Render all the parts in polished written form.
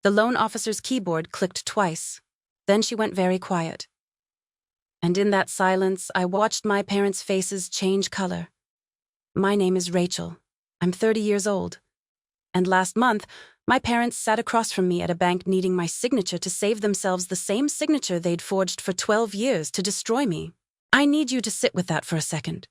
The loan officer's keyboard clicked twice. Then she went very quiet. And in that silence, I watched my parents' faces change color. My name is Rachel. I'm 30 years old. And last month, my parents sat across from me at a bank needing my signature to save themselves the same signature they'd forged for 12 years to destroy me. I need you to sit with that for a second.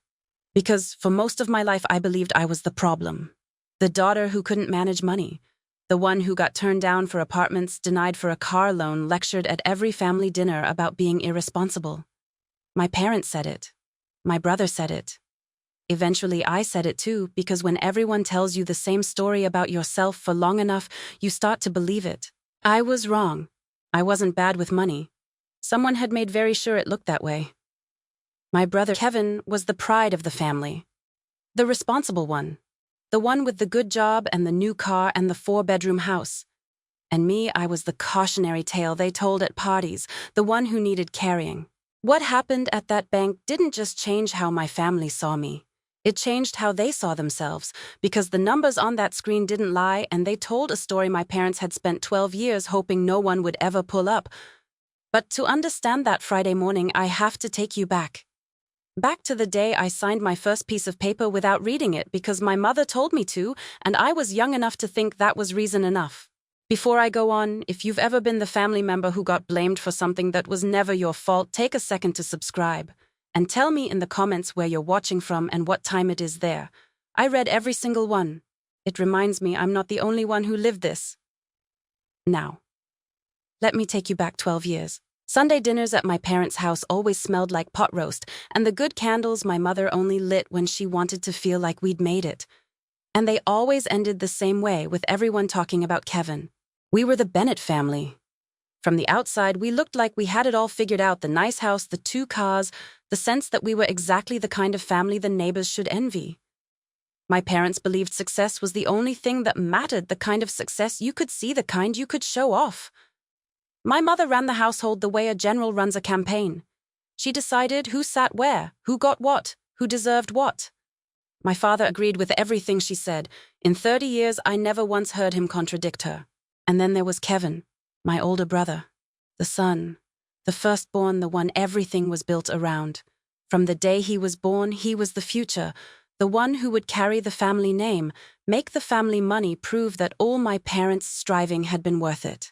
Because for most of my life, I believed I was the problem. The daughter who couldn't manage money. The one who got turned down for apartments, denied for a car loan, lectured at every family dinner about being irresponsible. My parents said it. My brother said it. Eventually, I said it too, because when everyone tells you the same story about yourself for long enough, you start to believe it. I was wrong. I wasn't bad with money. Someone had made very sure it looked that way. My brother Kevin was the pride of the family. The responsible one. The one with the good job and the new car and the 4-bedroom house. And me, I was the cautionary tale they told at parties, the one who needed carrying. What happened at that bank didn't just change how my family saw me. It changed how they saw themselves, because the numbers on that screen didn't lie, and they told a story my parents had spent 12 years hoping no one would ever pull up. But to understand that Friday morning, I have to take you back. Back to the day I signed my first piece of paper without reading it because my mother told me to, and I was young enough to think that was reason enough. Before I go on, if you've ever been the family member who got blamed for something that was never your fault, take a second to subscribe. And tell me in the comments where you're watching from and what time it is there. I read every single one. It reminds me I'm not the only one who lived this. Now, let me take you back 12 years. Sunday dinners at my parents' house always smelled like pot roast, and the good candles my mother only lit when she wanted to feel like we'd made it. And they always ended the same way, with everyone talking about Kevin. We were the Bennett family. From the outside, we looked like we had it all figured out, the nice house, the 2 cars, the sense that we were exactly the kind of family the neighbors should envy. My parents believed success was the only thing that mattered, the kind of success you could see, the kind you could show off. My mother ran the household the way a general runs a campaign. She decided who sat where, who got what, who deserved what. My father agreed with everything she said. In 30 years, I never once heard him contradict her. And then there was Kevin, my older brother, the son, the firstborn, the one everything was built around. From the day he was born, he was the future, the one who would carry the family name, make the family money, prove that all my parents' striving had been worth it.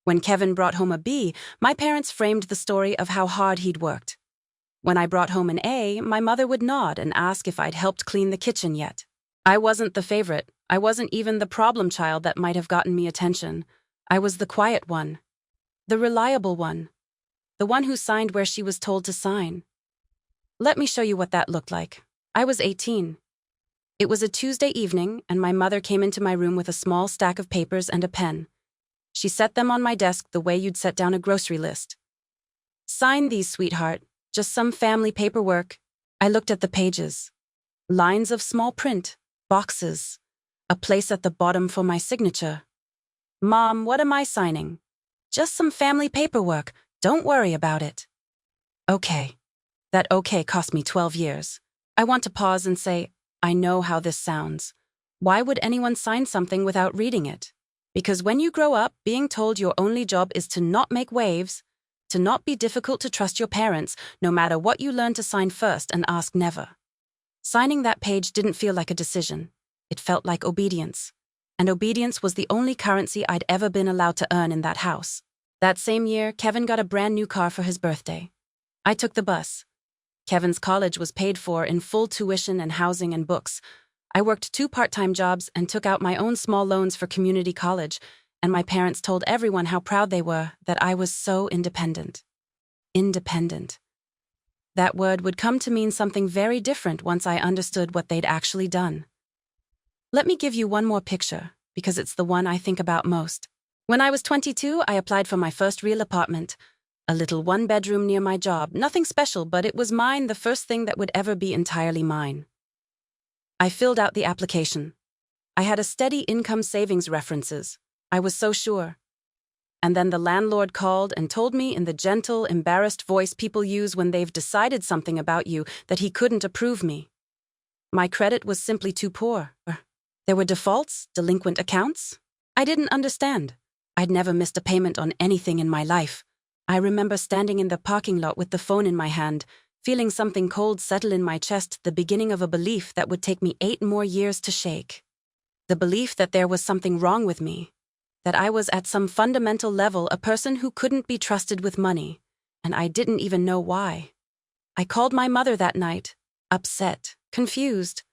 When Kevin brought home a B, my parents framed the story of how hard he'd worked. When I brought home an A, my mother would nod and ask if I'd helped clean the kitchen yet. I wasn't the favorite. I wasn't even the problem child that might have gotten me attention. I was the quiet one, the reliable one, the one who signed where she was told to sign. Let me show you what that looked like. I was 18. It was a Tuesday evening, and my mother came into my room with a small stack of papers and a pen. She set them on my desk the way you'd set down a grocery list. Sign these, sweetheart. Just some family paperwork. I looked at the pages. Lines of small print, boxes, a place at the bottom for my signature. Mom, what am I signing? Just some family paperwork. Don't worry about it. Okay. That okay cost me 12 years. I want to pause and say, I know how this sounds. Why would anyone sign something without reading it? Because when you grow up, being told your only job is to not make waves, to not be difficult to trust your parents, no matter what you learn to sign first and ask never. Signing that page didn't feel like a decision. It felt like obedience. And obedience was the only currency I'd ever been allowed to earn in that house. That same year, Kevin got a brand new car for his birthday. I took the bus. Kevin's college was paid for in full, tuition and housing and books. I worked 2 part-time jobs and took out my own small loans for community college, and my parents told everyone how proud they were that I was so independent. Independent. That word would come to mean something very different once I understood what they'd actually done. Let me give you one more picture, because it's the one I think about most. When I was 22, I applied for my first real apartment. A little 1-bedroom near my job, nothing special, but it was mine, the first thing that would ever be entirely mine. I filled out the application. I had a steady income savings references. I was so sure. And then the landlord called and told me in the gentle, embarrassed voice people use when they've decided something about you that he couldn't approve me. My credit was simply too poor. There were defaults, delinquent accounts. I didn't understand. I'd never missed a payment on anything in my life. I remember standing in the parking lot with the phone in my hand, feeling something cold settle in my chest, the beginning of a belief that would take me 8 more years to shake. The belief that there was something wrong with me, that I was at some fundamental level a person who couldn't be trusted with money, and I didn't even know why. I called my mother that night, upset, confused.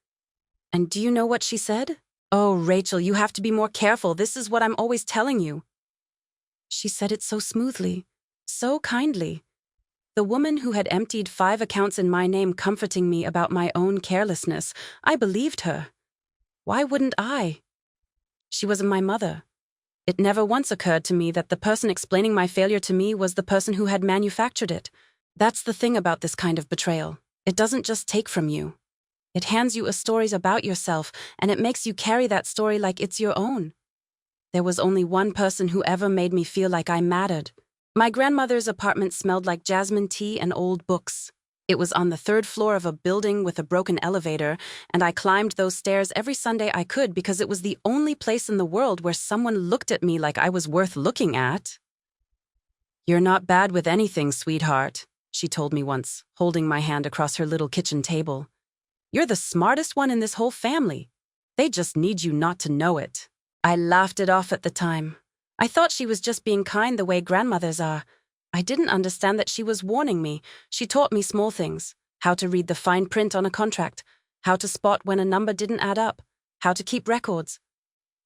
And do you know what she said? "Oh, Rachel, you have to be more careful. This is what I'm always telling you." She said it so smoothly, so kindly. The woman who had emptied 5 accounts in my name comforting me about my own carelessness. I believed her. Why wouldn't I? She was my mother. It never once occurred to me that the person explaining my failure to me was the person who had manufactured it. That's the thing about this kind of betrayal. It doesn't just take from you. It hands you a story about yourself, and it makes you carry that story like it's your own. There was only one person who ever made me feel like I mattered. My grandmother's apartment smelled like jasmine tea and old books. It was on the 3rd floor of a building with a broken elevator, and I climbed those stairs every Sunday I could because it was the only place in the world where someone looked at me like I was worth looking at. "You're not bad with anything, sweetheart," she told me once, holding my hand across her little kitchen table. "You're the smartest one in this whole family. They just need you not to know it." I laughed it off at the time. I thought she was just being kind the way grandmothers are. I didn't understand that she was warning me. She taught me small things: how to read the fine print on a contract, how to spot when a number didn't add up, how to keep records.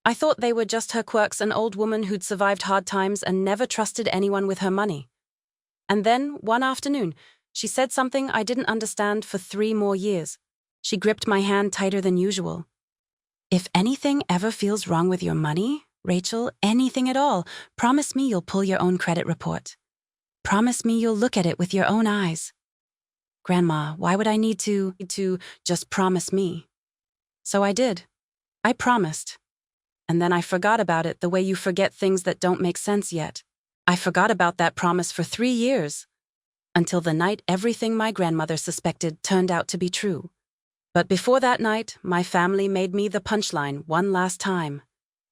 I thought they were just her quirks, an old woman who'd survived hard times and never trusted anyone with her money. And then, one afternoon, she said something I didn't understand for 3 more years. She gripped my hand tighter than usual. "If anything ever feels wrong with your money, Rachel, anything at all, promise me you'll pull your own credit report. Promise me you'll look at it with your own eyes." Grandma, why would I need to just promise me? So I did. I promised. And then I forgot about it the way you forget things that don't make sense yet. I forgot about that promise for 3 years, until the night everything my grandmother suspected turned out to be true. But before that night, my family made me the punchline one last time,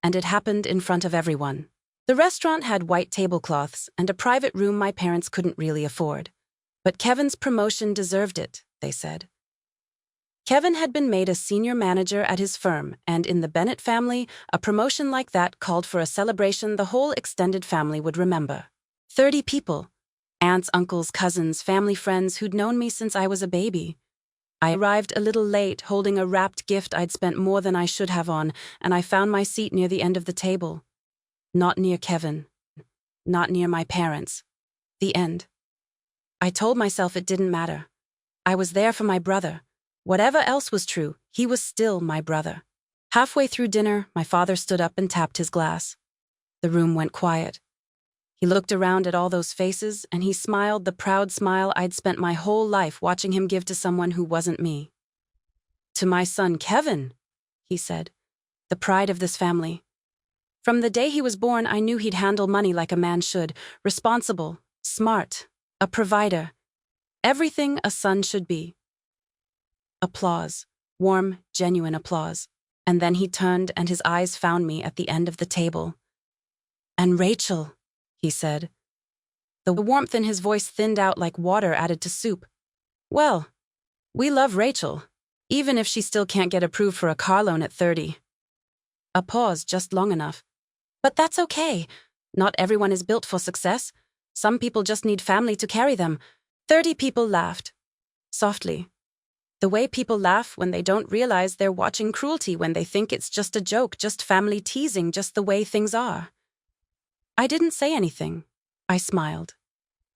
and it happened in front of everyone. The restaurant had white tablecloths and a private room my parents couldn't really afford. But Kevin's promotion deserved it, they said. Kevin had been made a senior manager at his firm, and in the Bennett family, a promotion like that called for a celebration the whole extended family would remember. 30 people: aunts, uncles, cousins, family friends who'd known me since I was a baby. I arrived a little late, holding a wrapped gift I'd spent more than I should have on, and I found my seat near the end of the table. Not near Kevin. Not near my parents. The end. I told myself it didn't matter. I was there for my brother. Whatever else was true, he was still my brother. Halfway through dinner, my father stood up and tapped his glass. The room went quiet. He looked around at all those faces, and he smiled the proud smile I'd spent my whole life watching him give to someone who wasn't me. "To my son Kevin," he said, "the pride of this family. From the day he was born, I knew he'd handle money like a man should, responsible, smart, a provider. Everything a son should be." Applause. Warm, genuine applause. And then he turned and his eyes found me at the end of the table. "And Rachel," he said. The warmth in his voice thinned out like water added to soup. "Well, we love Rachel, even if she still can't get approved for a car loan at 30. A pause just long enough. "But that's okay. Not everyone is built for success. Some people just need family to carry them." 30 people laughed. Softly. The way people laugh when they don't realize they're watching cruelty, when they think it's just a joke, just family teasing, just the way things are. I didn't say anything. I smiled.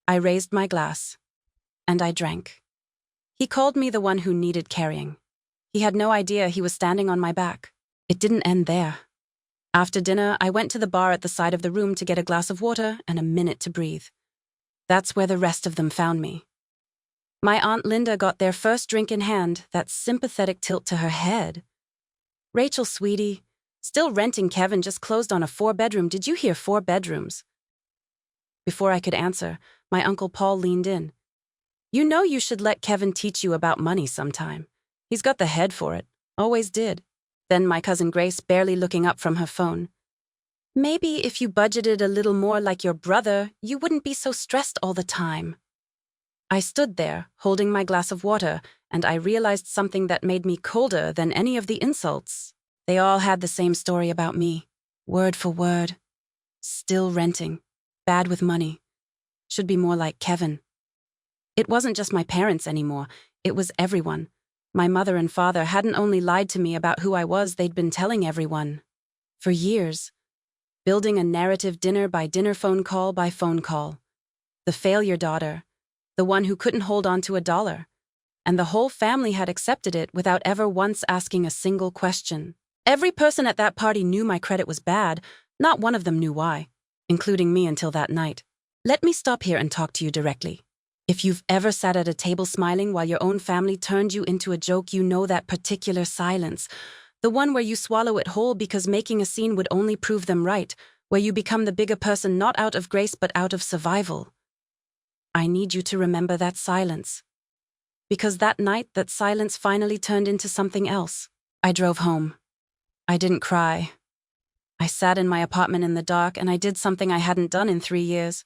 I raised my glass. And I drank. He called me the one who needed carrying. He had no idea he was standing on my back. It didn't end there. After dinner, I went to the bar at the side of the room to get a glass of water and a minute to breathe. That's where the rest of them found me. My Aunt Linda got their first drink in hand, that sympathetic tilt to her head. "Rachel, sweetie, still renting. Kevin just closed on a 4-bedroom. Did you hear 4 bedrooms? Before I could answer, my Uncle Paul leaned in. "You know you should let Kevin teach you about money sometime. He's got the head for it. Always did." Then my cousin Grace, barely looking up from her phone. Maybe if you budgeted a little more like your brother, you wouldn't be so stressed all the time. I stood there, holding my glass of water, and I realized something that made me colder than any of the insults. They all had the same story about me, word for word. Still renting, bad with money, should be more like Kevin. It wasn't just my parents anymore, it was everyone. My mother and father hadn't only lied to me about who I was, they'd been telling everyone. For years. Building a narrative dinner by dinner, phone call by phone call. The failure daughter. The one who couldn't hold on to $1. And the whole family had accepted it without ever once asking a single question. Every person at that party knew my credit was bad. Not one of them knew why, including me until that night. Let me stop here and talk to you directly. If you've ever sat at a table smiling while your own family turned you into a joke, you know that particular silence. The one where you swallow it whole because making a scene would only prove them right, where you become the bigger person not out of grace but out of survival. I need you to remember that silence. Because that night, that silence finally turned into something else. I drove home. I didn't cry. I sat in my apartment in the dark and I did something I hadn't done in 3 years.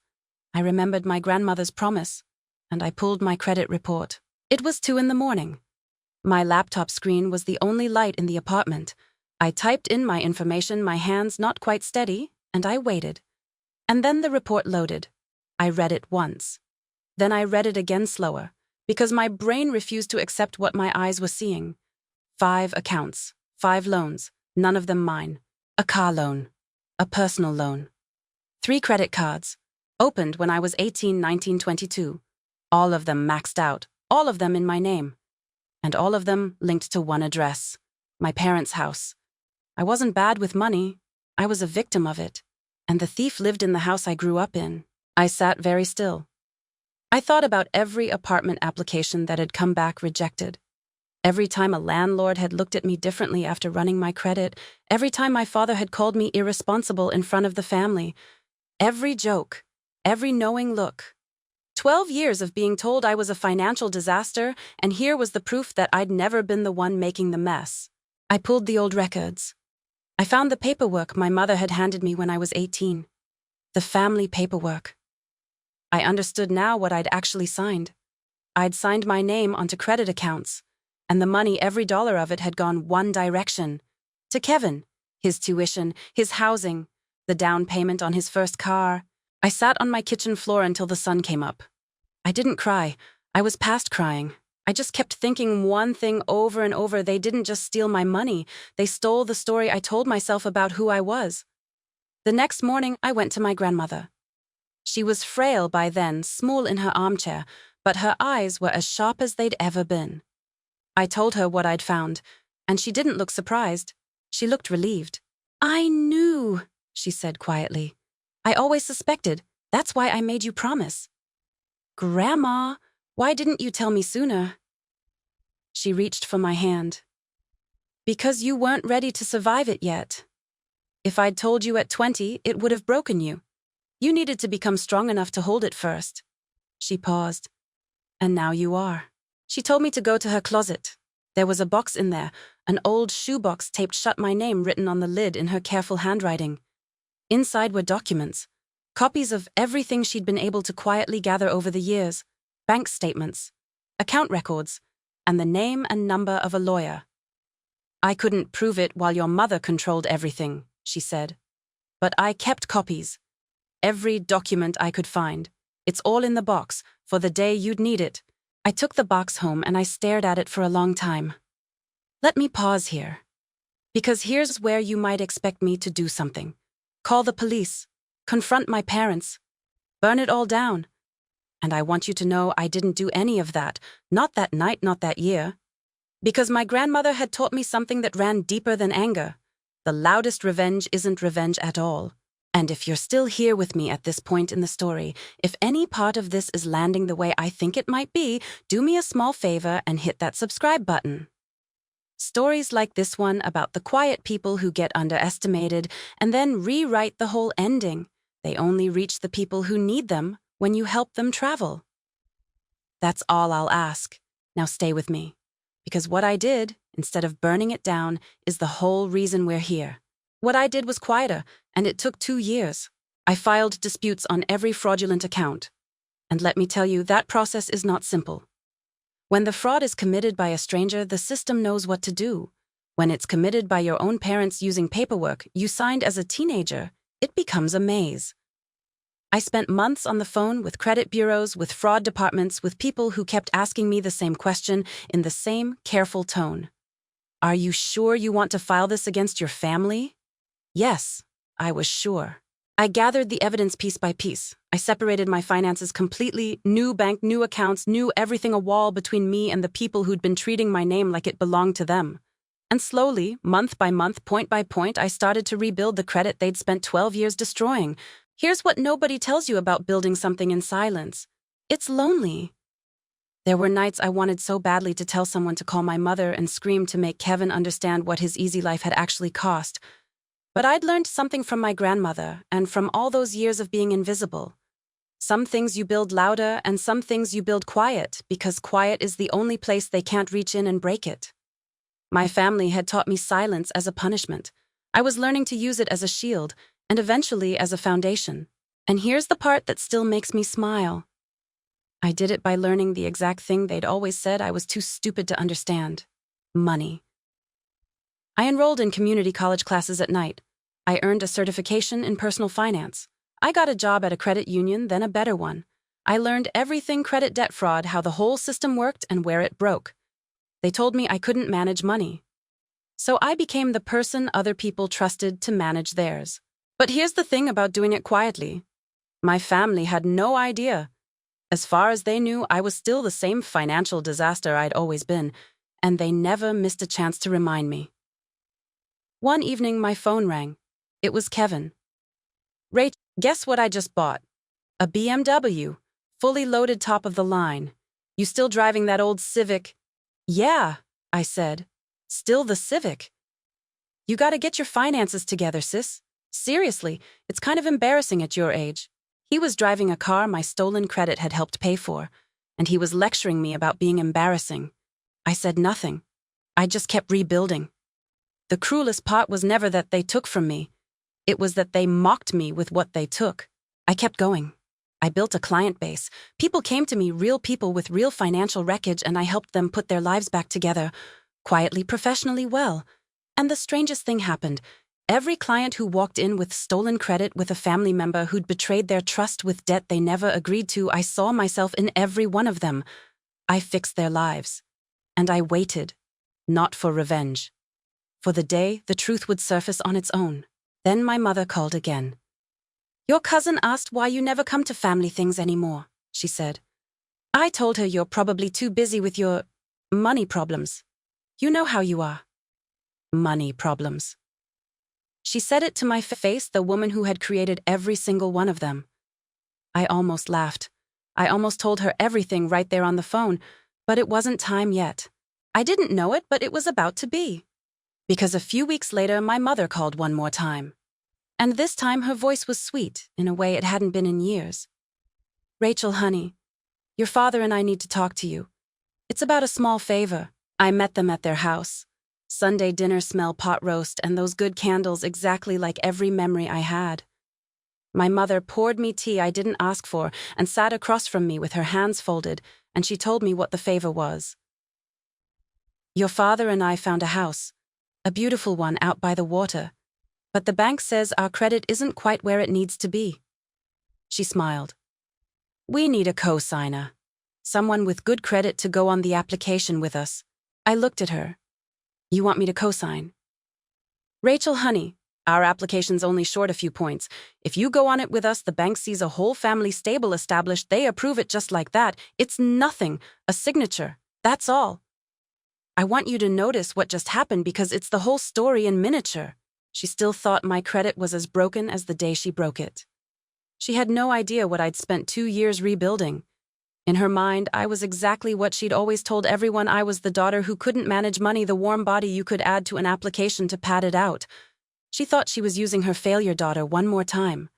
I remembered my grandmother's promise, and I pulled my credit report. It was 2 a.m. My laptop screen was the only light in the apartment. I typed in my information, my hands not quite steady, and I waited. And then the report loaded. I read it once. Then I read it again slower, because my brain refused to accept what my eyes were seeing. 5 accounts, 5 loans, none of them mine. A car loan, a personal loan. 3 credit cards, opened when I was 18, 19, 22. All of them maxed out, all of them in my name. And all of them linked to one address, my parents' house. I wasn't bad with money, I was a victim of it. And the thief lived in the house I grew up in. I sat very still. I thought about every apartment application that had come back rejected. Every time a landlord had looked at me differently after running my credit, every time my father had called me irresponsible in front of the family, every joke, every knowing look. 12 years of being told I was a financial disaster, and here was the proof that I'd never been the one making the mess. I pulled the old records. I found the paperwork my mother had handed me when I was 18. The family paperwork. I understood now what I'd actually signed. I'd signed my name onto credit accounts, and the money, every dollar of it, had gone one direction. To Kevin, his tuition, his housing, the down payment on his first car. I sat on my kitchen floor until the sun came up. I didn't cry. I was past crying. I just kept thinking one thing over and over. They didn't just steal my money. They stole the story I told myself about who I was. The next morning, I went to my grandmother. She was frail by then, small in her armchair, but her eyes were as sharp as they'd ever been. I told her what I'd found, and she didn't look surprised. She looked relieved. "I knew," she said quietly. "I always suspected. That's why I made you promise." "Grandma, why didn't you tell me sooner?" She reached for my hand. "Because you weren't ready to survive it yet. If I'd told you at 20, it would have broken you. You needed to become strong enough to hold it first." She paused. "And now you are." She told me to go to her closet. There was a box in there, an old shoebox taped shut, my name written on the lid in her careful handwriting. Inside were documents, copies of everything she'd been able to quietly gather over the years, bank statements, account records, and the name and number of a lawyer. "I couldn't prove it while your mother controlled everything," she said. "But I kept copies. Every document I could find. It's all in the box, for the day you'd need it." I took the box home and I stared at it for a long time. Let me pause here. Because here's where you might expect me to do something. Call the police. Confront my parents. Burn it all down. And I want you to know I didn't do any of that. Not that night, not that year. Because my grandmother had taught me something that ran deeper than anger. The loudest revenge isn't revenge at all. And if you're still here with me at this point in the story, if any part of this is landing the way I think it might be, do me a small favor and hit that subscribe button. Stories like this one about the quiet people who get underestimated and then rewrite the whole ending. They only reach the people who need them when you help them travel. That's all I'll ask. Now stay with me. Because what I did, instead of burning it down, is the whole reason we're here. What I did was quieter, and it took 2 years. I filed disputes on every fraudulent account. And let me tell you, that process is not simple. When the fraud is committed by a stranger, the system knows what to do. When it's committed by your own parents using paperwork you signed as a teenager, it becomes a maze. I spent months on the phone with credit bureaus, with fraud departments, with people who kept asking me the same question in the same careful tone. Are you sure you want to file this against your family? Yes, I was sure. I gathered the evidence piece by piece. I separated my finances completely, new bank, new accounts, knew everything, a wall between me and the people who'd been treating my name like it belonged to them. And slowly, month by month, point by point, I started to rebuild the credit they'd spent 12 years destroying. Here's what nobody tells you about building something in silence. It's lonely. There were nights I wanted so badly to tell someone to call my mother and scream to make Kevin understand what his easy life had actually cost. But I'd learned something from my grandmother and from all those years of being invisible. Some things you build louder and some things you build quiet, because quiet is the only place they can't reach in and break it. My family had taught me silence as a punishment. I was learning to use it as a shield, and eventually as a foundation. And here's the part that still makes me smile. I did it by learning the exact thing they'd always said I was too stupid to understand: money. I enrolled in community college classes at night. I earned a certification in personal finance. I got a job at a credit union, then a better one. I learned everything credit debt fraud, how the whole system worked and where it broke. They told me I couldn't manage money. So I became the person other people trusted to manage theirs. But here's the thing about doing it quietly. My family had no idea. As far as they knew, I was still the same financial disaster I'd always been, and they never missed a chance to remind me. One evening, my phone rang. It was Kevin. "Rach, guess what I just bought? A BMW, fully loaded, top of the line. You still driving that old Civic?" "Yeah," I said. "Still the Civic." "You gotta get your finances together, sis. Seriously, it's kind of embarrassing at your age." He was driving a car my stolen credit had helped pay for, and he was lecturing me about being embarrassing. I said nothing. I just kept rebuilding. The cruelest part was never that they took from me. It was that they mocked me with what they took. I kept going. I built a client base. People came to me, real people with real financial wreckage, and I helped them put their lives back together, quietly, professionally, well. And the strangest thing happened. Every client who walked in with stolen credit, with a family member who'd betrayed their trust with debt they never agreed to, I saw myself in every one of them. I fixed their lives. And I waited, not for revenge. For the day the truth would surface on its own. Then my mother called again. "Your cousin asked why you never come to family things anymore," she said. "I told her you're probably too busy with your money problems. You know how you are. Money problems." She said it to my face, the woman who had created every single one of them. I almost laughed. I almost told her everything right there on the phone, but it wasn't time yet. I didn't know it, but it was about to be. Because a few weeks later, my mother called one more time. And this time her voice was sweet, in a way it hadn't been in years. "Rachel, honey, your father and I need to talk to you. It's about a small favor." I met them at their house. Sunday dinner smell, pot roast, and those good candles, exactly like every memory I had. My mother poured me tea I didn't ask for and sat across from me with her hands folded, and she told me what the favor was. "Your father and I found a house, a beautiful one out by the water, but the bank says our credit isn't quite where it needs to be." She smiled. "We need a cosigner, someone with good credit to go on the application with us." I looked at her. "You want me to cosign?" "Rachel, honey, our application's only short a few points. If you go on it with us, the bank sees a whole family stable established. They approve it just like that. It's nothing, a signature, that's all. I want you to notice what just happened because it's the whole story in miniature." She still thought my credit was as broken as the day she broke it. She had no idea what I'd spent 2 years rebuilding. In her mind, I was exactly what she'd always told everyone. I was the daughter who couldn't manage money, the warm body you could add to an application to pad it out. She thought she was using her failure daughter one more time.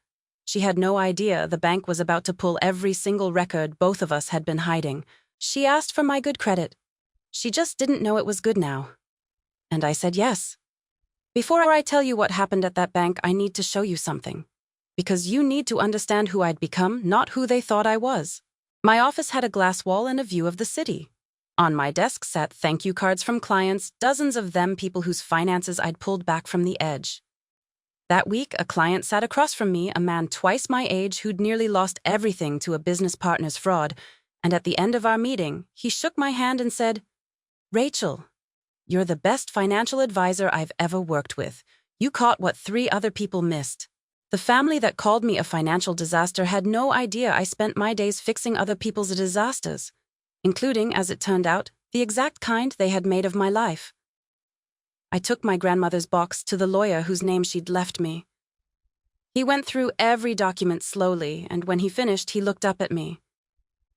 She had no idea the bank was about to pull every single record both of us had been hiding. She asked for my good credit. She just didn't know it was good now. And I said yes. Before I tell you what happened at that bank, I need to show you something. Because you need to understand who I'd become, not who they thought I was. My office had a glass wall and a view of the city. On my desk sat thank you cards from clients, dozens of them people whose finances I'd pulled back from the edge. That week, a client sat across from me, a man twice my age who'd nearly lost everything to a business partner's fraud, and at the end of our meeting, he shook my hand and said, "Rachel, you're the best financial advisor I've ever worked with. You caught what 3 other people missed." The family that called me a financial disaster had no idea I spent my days fixing other people's disasters, including, as it turned out, the exact kind they had made of my life. I took my grandmother's box to the lawyer whose name she'd left me. He went through every document slowly, and when he finished, he looked up at me.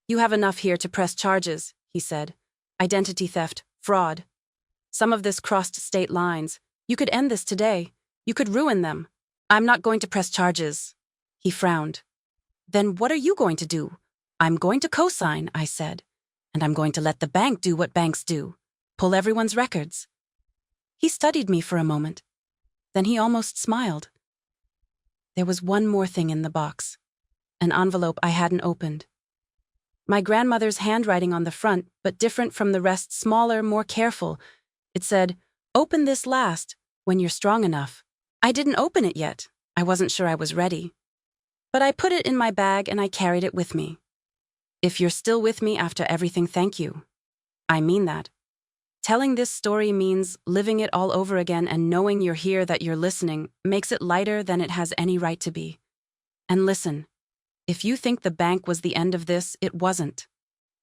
"You have enough here to press charges," he said. "Identity theft, fraud. Some of this crossed state lines. You could end this today. You could ruin them." "I'm not going to press charges." He frowned. "Then what are you going to do?" "I'm going to cosign," I said. "And I'm going to let the bank do what banks do. Pull everyone's records." He studied me for a moment. Then he almost smiled. There was one more thing in the box. An envelope I hadn't opened. My grandmother's handwriting on the front, but different from the rest, smaller, more careful. It said, "Open this last, when you're strong enough." I didn't open it yet. I wasn't sure I was ready. But I put it in my bag and I carried it with me. If you're still with me after everything, thank you. I mean that. Telling this story means living it all over again, and knowing you're here, that you're listening, makes it lighter than it has any right to be. And listen, if you think the bank was the end of this, it wasn't.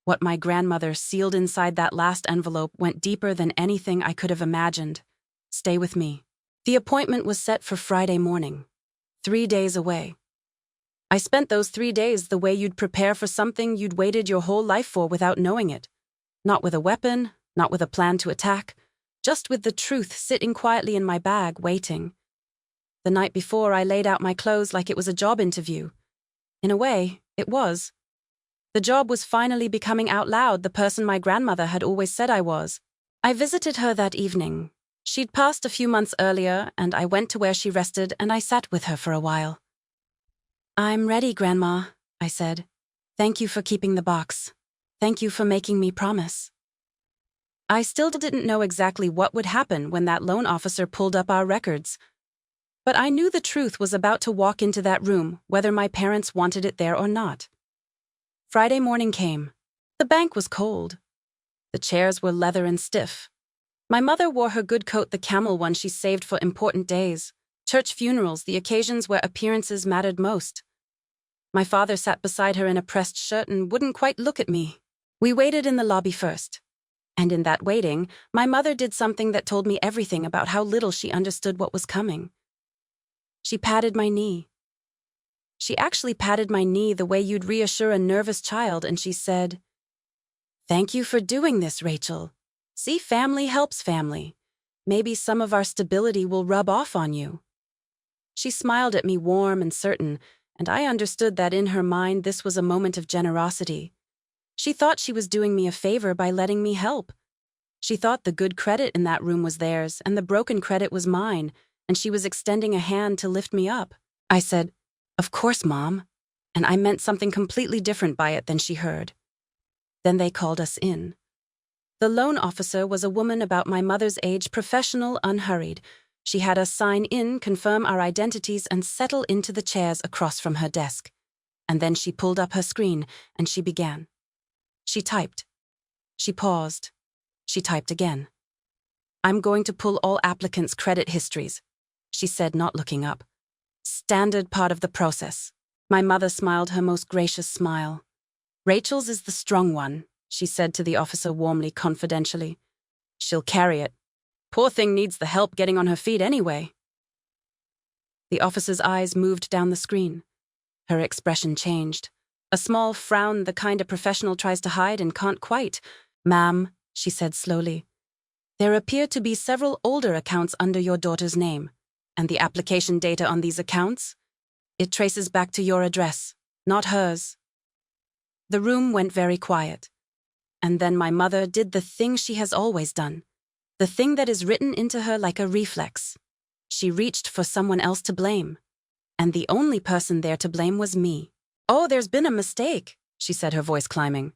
What my grandmother sealed inside that last envelope went deeper than anything I could have imagined. Stay with me. The appointment was set for Friday morning, 3 days away. I spent those 3 days the way you'd prepare for something you'd waited your whole life for without knowing it. Not with a weapon, not with a plan to attack, just with the truth sitting quietly in my bag, waiting. The night before, I laid out my clothes like it was a job interview. In a way, it was. The job was finally becoming out loud the person my grandmother had always said I was. I visited her that evening. She'd passed a few months earlier, and I went to where she rested and I sat with her for a while. "I'm ready, Grandma," I said. "Thank you for keeping the box. Thank you for making me promise." I still didn't know exactly what would happen when that loan officer pulled up our records. But I knew the truth was about to walk into that room, whether my parents wanted it there or not. Friday morning came. The bank was cold. The chairs were leather and stiff. My mother wore her good coat, the camel one she saved for important days, church funerals, the occasions where appearances mattered most. My father sat beside her in a pressed shirt and wouldn't quite look at me. We waited in the lobby first. And in that waiting, my mother did something that told me everything about how little she understood what was coming. She patted my knee. She actually patted my knee the way you'd reassure a nervous child, and she said, "Thank you for doing this, Rachel. See, family helps family. Maybe some of our stability will rub off on you." She smiled at me, warm and certain, and I understood that in her mind this was a moment of generosity. She thought she was doing me a favor by letting me help. She thought the good credit in that room was theirs, and the broken credit was mine, and she was extending a hand to lift me up. I said, "Of course, Mom," and I meant something completely different by it than she heard. Then they called us in. The loan officer was a woman about my mother's age, professional, unhurried. She had us sign in, confirm our identities, and settle into the chairs across from her desk. And then she pulled up her screen, and she began. She typed. She paused. She typed again. "I'm going to pull all applicants' credit histories," she said, not looking up. "Standard part of the process." My mother smiled her most gracious smile. "Rachel's is the strong one," she said to the officer warmly, confidentially. "She'll carry it. Poor thing needs the help getting on her feet anyway." The officer's eyes moved down the screen. Her expression changed. A small frown, the kind a professional tries to hide and can't quite. "Ma'am," she said slowly, "there appear to be several older accounts under your daughter's name, and the application data on these accounts, it traces back to your address, not hers." The room went very quiet. And then my mother did the thing she has always done, the thing that is written into her like a reflex. She reached for someone else to blame. And the only person there to blame was me. "Oh, there's been a mistake," she said, her voice climbing.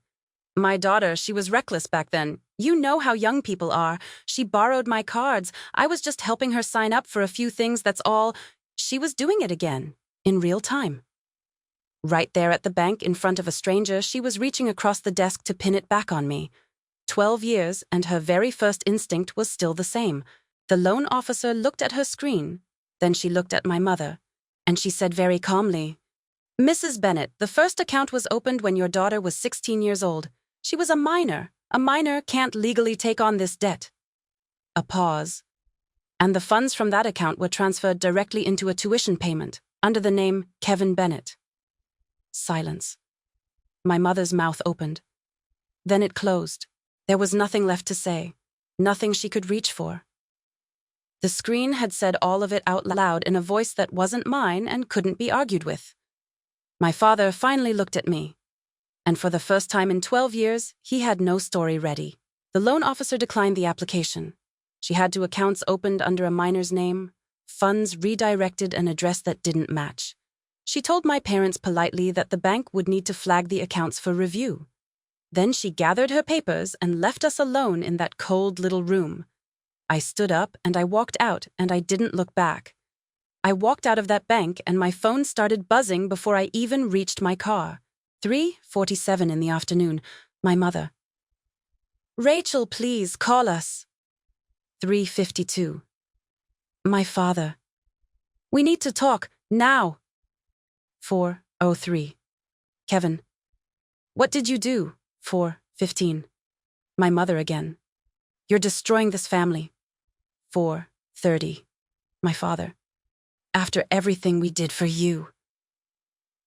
"My daughter, she was reckless back then. You know how young people are. She borrowed my cards. I was just helping her sign up for a few things, that's all." She was doing it again, in real time. Right there at the bank, in front of a stranger, she was reaching across the desk to pin it back on me. 12 years, and her very first instinct was still the same. The loan officer looked at her screen. Then she looked at my mother, and she said very calmly, "Mrs. Bennett, the first account was opened when your daughter was 16 years old. She was a minor. A minor can't legally take on this debt." A pause. "And the funds from that account were transferred directly into a tuition payment, under the name Kevin Bennett." Silence. My mother's mouth opened. Then it closed. There was nothing left to say, nothing she could reach for. The screen had said all of it out loud in a voice that wasn't mine and couldn't be argued with. My father finally looked at me. And for the first time in 12 years, he had no story ready. The loan officer declined the application. She had two accounts opened under a minor's name, funds redirected an address that didn't match. She told my parents politely that the bank would need to flag the accounts for review. Then she gathered her papers and left us alone in that cold little room. I stood up and I walked out, and I didn't look back. I walked out of that bank and my phone started buzzing before I even reached my car. 3:47 in the afternoon. My mother. "Rachel, please, call us." 3:52. My father. "We need to talk, now." 4:03. Kevin. "What did you do?" 4:15. My mother again. "You're destroying this family." 4:30. My father. "After everything we did for you."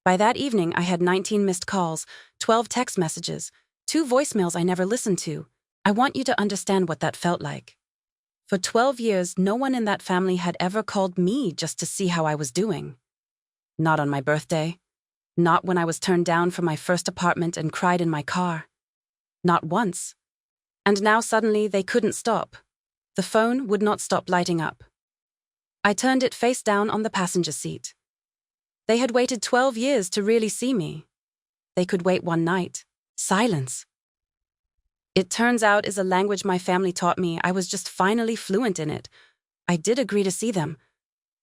By that evening, I had 19 missed calls, 12 text messages, 2 voicemails I never listened to. I want you to understand what that felt like. For 12 years, no one in that family had ever called me just to see how I was doing. Not on my birthday. Not when I was turned down for my first apartment and cried in my car. Not once. And now suddenly they couldn't stop. The phone would not stop lighting up. I turned it face down on the passenger seat. They had waited 12 years to really see me. They could wait one night. Silence. It turns out is a language my family taught me. I was just finally fluent in it. I did agree to see them.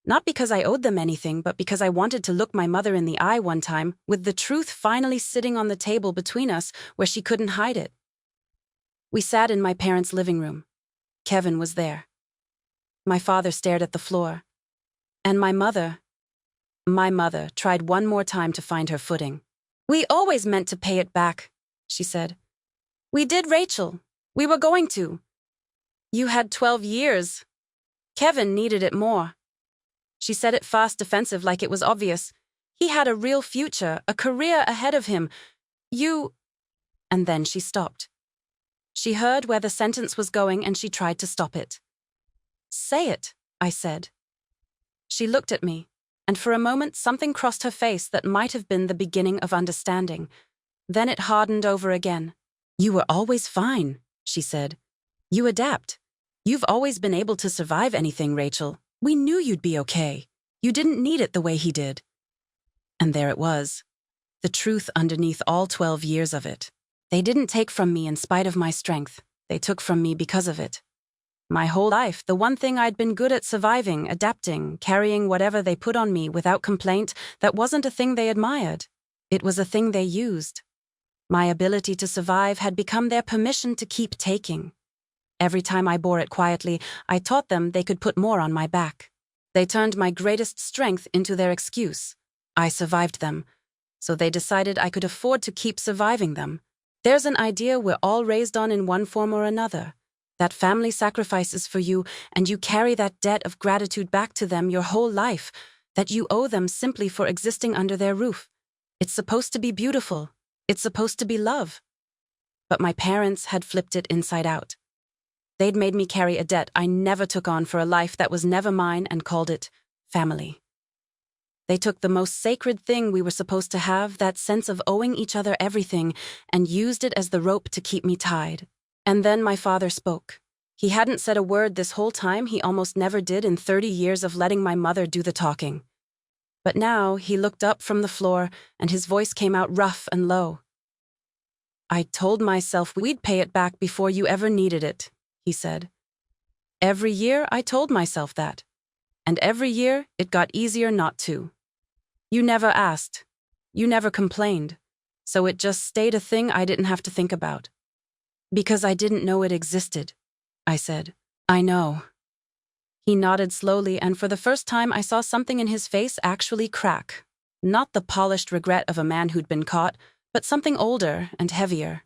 Not because I owed them anything, but because I wanted to look my mother in the eye one time, with the truth finally sitting on the table between us where she couldn't hide it. We sat in my parents' living room. Kevin was there. My father stared at the floor. And my mother tried one more time to find her footing. "We always meant to pay it back," she said. "We did, Rachel. We were going to. You had 12 years. Kevin needed it more." She said it fast, defensive, like it was obvious. "He had a real future, a career ahead of him. You—" And then she stopped. She heard where the sentence was going and she tried to stop it. "Say it," I said. She looked at me, and for a moment something crossed her face that might have been the beginning of understanding. Then it hardened over again. "You were always fine," she said. "You adapt. You've always been able to survive anything, Rachel. We knew you'd be okay. You didn't need it the way he did." And there it was. The truth underneath all 12 years of it. They didn't take from me in spite of my strength. They took from me because of it. My whole life, the one thing I'd been good at surviving, adapting, carrying whatever they put on me without complaint, that wasn't a thing they admired. It was a thing they used. My ability to survive had become their permission to keep taking. Every time I bore it quietly, I taught them they could put more on my back. They turned my greatest strength into their excuse. I survived them, so they decided I could afford to keep surviving them. There's an idea we're all raised on in one form or another. That family sacrifices for you, and you carry that debt of gratitude back to them your whole life, that you owe them simply for existing under their roof. It's supposed to be beautiful. It's supposed to be love. But my parents had flipped it inside out. They'd made me carry a debt I never took on for a life that was never mine and called it family. They took the most sacred thing we were supposed to have, that sense of owing each other everything, and used it as the rope to keep me tied. And then my father spoke. He hadn't said a word this whole time. He almost never did in 30 years of letting my mother do the talking. But now he looked up from the floor and his voice came out rough and low. "I told myself we'd pay it back before you ever needed it," he said. "Every year I told myself that. And every year it got easier not to. You never asked. You never complained. So it just stayed a thing I didn't have to think about. Because I didn't know it existed," I said. "I know." He nodded slowly, and for the first time I saw something in his face actually crack. Not the polished regret of a man who'd been caught, but something older and heavier.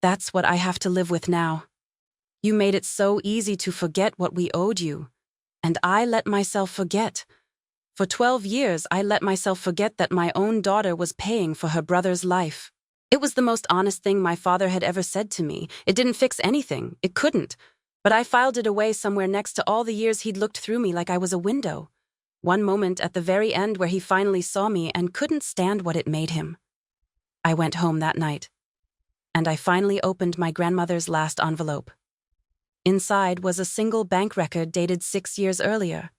"That's what I have to live with now. You made it so easy to forget what we owed you. And I let myself forget. For 12 years, I let myself forget that my own daughter was paying for her brother's life. It was the most honest thing my father had ever said to me. It didn't fix anything. It couldn't. But I filed it away somewhere next to all the years he'd looked through me like I was a window. One moment at the very end where he finally saw me and couldn't stand what it made him. I went home that night. And I finally opened my grandmother's last envelope. Inside was a single bank record dated 6 years earlier.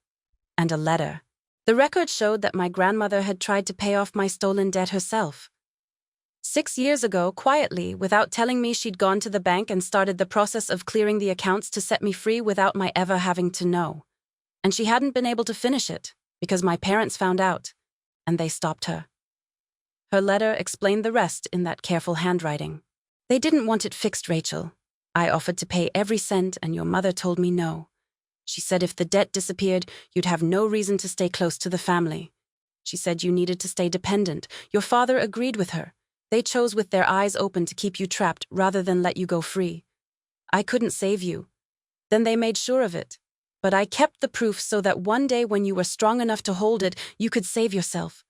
And a letter. The record showed that my grandmother had tried to pay off my stolen debt herself. 6 years ago, quietly, without telling me, she'd gone to the bank and started the process of clearing the accounts to set me free without my ever having to know. And she hadn't been able to finish it, because my parents found out, and they stopped her. Her letter explained the rest in that careful handwriting. "They didn't want it fixed, Rachel. I offered to pay every cent, and your mother told me no. She said if the debt disappeared, you'd have no reason to stay close to the family. She said you needed to stay dependent. Your father agreed with her. They chose with their eyes open to keep you trapped rather than let you go free. I couldn't save you. Then they made sure of it. But I kept the proof so that one day when you were strong enough to hold it, you could save yourself.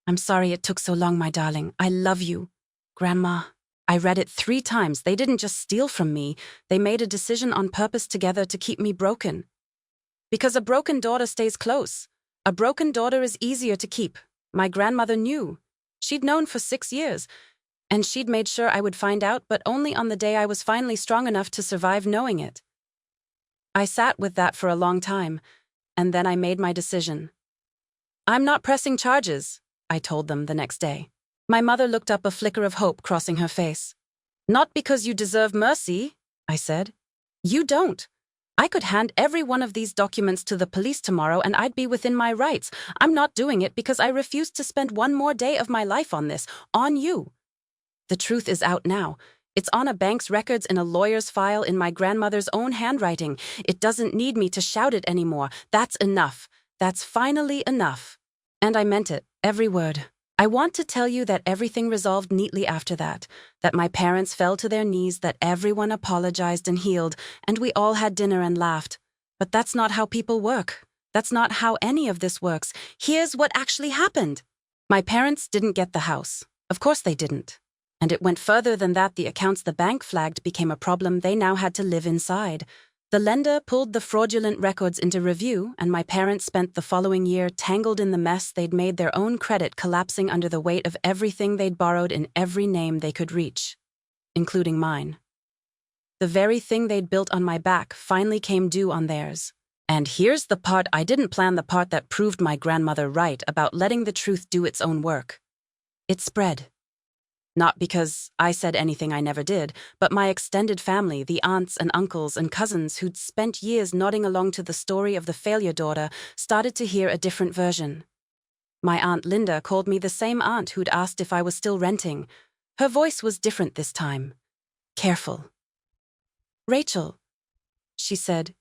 I'm sorry it took so long, my darling. I love you. Grandma." I read it 3 times. They didn't just steal from me. They made a decision on purpose together to keep me broken. Because a broken daughter stays close. A broken daughter is easier to keep. My grandmother knew. She'd known for 6 years. And she'd made sure I would find out, but only on the day I was finally strong enough to survive knowing it. I sat with that for a long time, and then I made my decision. "I'm not pressing charges," I told them the next day. My mother looked up, a flicker of hope crossing her face. "Not because you deserve mercy," I said. "You don't. I could hand every one of these documents to the police tomorrow and I'd be within my rights. I'm not doing it because I refuse to spend one more day of my life on this, on you. The truth is out now. It's on a bank's records, in a lawyer's file, in my grandmother's own handwriting. It doesn't need me to shout it anymore. That's enough. That's finally enough." And I meant it, every word. I want to tell you that everything resolved neatly after that my parents fell to their knees, that everyone apologized and healed, and we all had dinner and laughed. But that's not how people work. That's not how any of this works. Here's what actually happened. My parents didn't get the house. Of course they didn't. And it went further than that. The accounts the bank flagged became a problem they now had to live inside. The lender pulled the fraudulent records into review, and my parents spent the following year tangled in the mess they'd made, their own credit collapsing under the weight of everything they'd borrowed in every name they could reach, including mine. The very thing they'd built on my back finally came due on theirs. And here's the part I didn't plan, the part that proved my grandmother right about letting the truth do its own work. It spread. Not because I said anything I never did, but my extended family, the aunts and uncles and cousins who'd spent years nodding along to the story of the failure daughter, started to hear a different version. My Aunt Linda called me the same aunt who'd asked if I was still renting. Her voice was different this time. Careful. "Rachel," she said,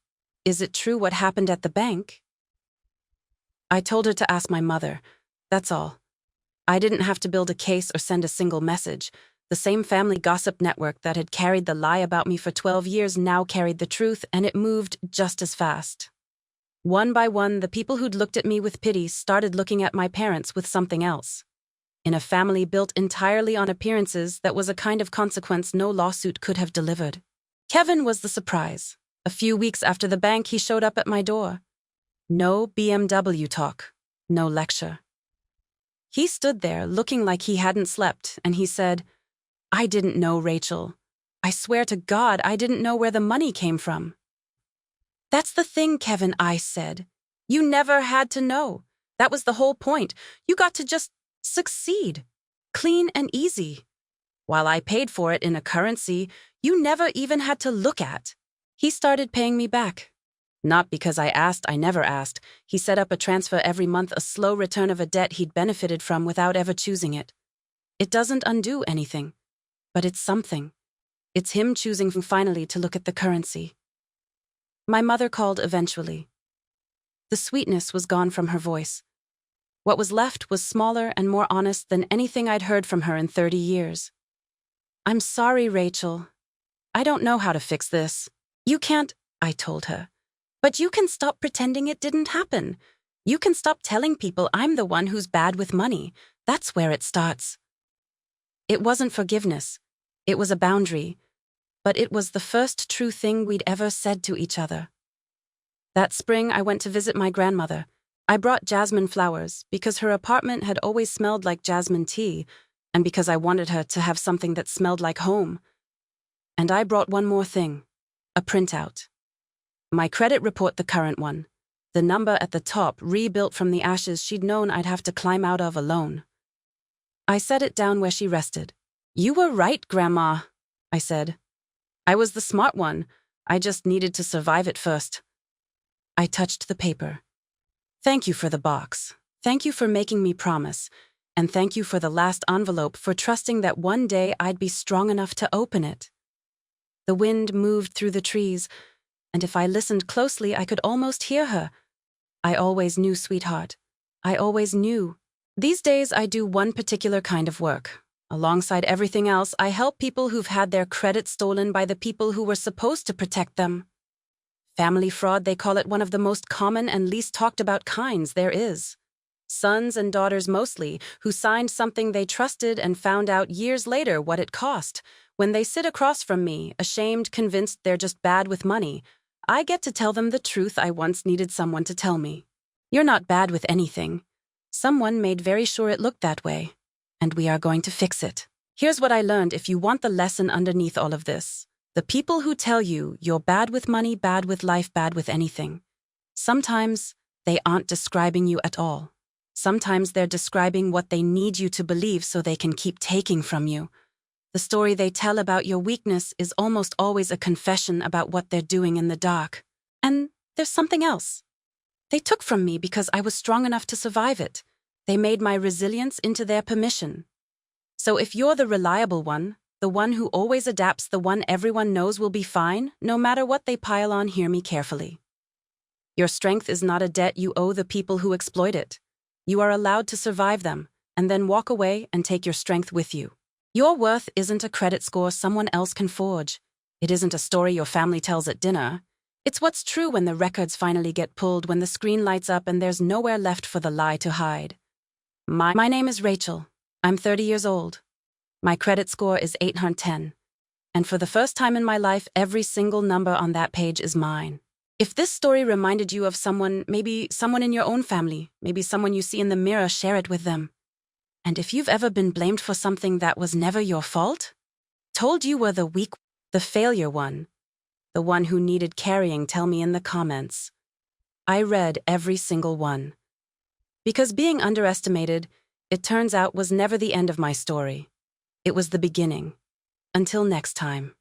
"is it true what happened at the bank?" I told her to ask my mother. That's all. I didn't have to build a case or send a single message. The same family gossip network that had carried the lie about me for 12 years now carried the truth, and it moved just as fast. One by one, the people who'd looked at me with pity started looking at my parents with something else. In a family built entirely on appearances, that was a kind of consequence no lawsuit could have delivered. Kevin was the surprise. A few weeks after the bank, he showed up at my door. No BMW talk. No lecture. He stood there looking like he hadn't slept, and he said, "I didn't know, Rachel. I swear to God, I didn't know where the money came from." That's the thing, Kevin, I said. You never had to know. That was the whole point. You got to just succeed. Clean and easy. While I paid for it in a currency you never even had to look at. He started paying me back. Not because I asked, I never asked. He set up a transfer every month, a slow return of a debt he'd benefited from without ever choosing it. It doesn't undo anything, but it's something. It's him choosing finally to look at the currency. My mother called eventually. The sweetness was gone from her voice. What was left was smaller and more honest than anything I'd heard from her in 30 years. I'm sorry, Rachel. I don't know how to fix this. You can't, I told her. But you can stop pretending it didn't happen. You can stop telling people I'm the one who's bad with money. That's where it starts. It wasn't forgiveness. It was a boundary. But it was the first true thing we'd ever said to each other. That spring, I went to visit my grandmother. I brought jasmine flowers because her apartment had always smelled like jasmine tea, and because I wanted her to have something that smelled like home. And I brought one more thing, a printout. My credit report, the current one. The number at the top, rebuilt from the ashes she'd known I'd have to climb out of alone. I set it down where she rested. You were right, Grandma, I said. I was the smart one. I just needed to survive it first. I touched the paper. Thank you for the box. Thank you for making me promise. And thank you for the last envelope, for trusting that one day I'd be strong enough to open it. The wind moved through the trees, and if I listened closely, I could almost hear her. I always knew, sweetheart. I always knew. These days, I do one particular kind of work. Alongside everything else, I help people who've had their credit stolen by the people who were supposed to protect them. Family fraud, they call it, one of the most common and least talked about kinds there is. Sons and daughters mostly, who signed something they trusted and found out years later what it cost. When they sit across from me, ashamed, convinced they're just bad with money, I get to tell them the truth I once needed someone to tell me. You're not bad with anything. Someone made very sure it looked that way, and we are going to fix it. Here's what I learned if you want the lesson underneath all of this. The people who tell you you're bad with money, bad with life, bad with anything, sometimes they aren't describing you at all. Sometimes they're describing what they need you to believe so they can keep taking from you. The story they tell about your weakness is almost always a confession about what they're doing in the dark. And there's something else. They took from me because I was strong enough to survive it. They made my resilience into their permission. So if you're the reliable one, the one who always adapts, the one everyone knows will be fine, no matter what they pile on, hear me carefully. Your strength is not a debt you owe the people who exploit it. You are allowed to survive them, and then walk away and take your strength with you. Your worth isn't a credit score someone else can forge. It isn't a story your family tells at dinner. It's what's true when the records finally get pulled, when the screen lights up and there's nowhere left for the lie to hide. My name is Rachel. I'm 30 years old. My credit score is 810. And for the first time in my life, every single number on that page is mine. If this story reminded you of someone, maybe someone in your own family, maybe someone you see in the mirror, share it with them. And if you've ever been blamed for something that was never your fault, told you were the weak, the failure one, the one who needed carrying, tell me in the comments. I read every single one. Because being underestimated, it turns out, was never the end of my story. It was the beginning. Until next time.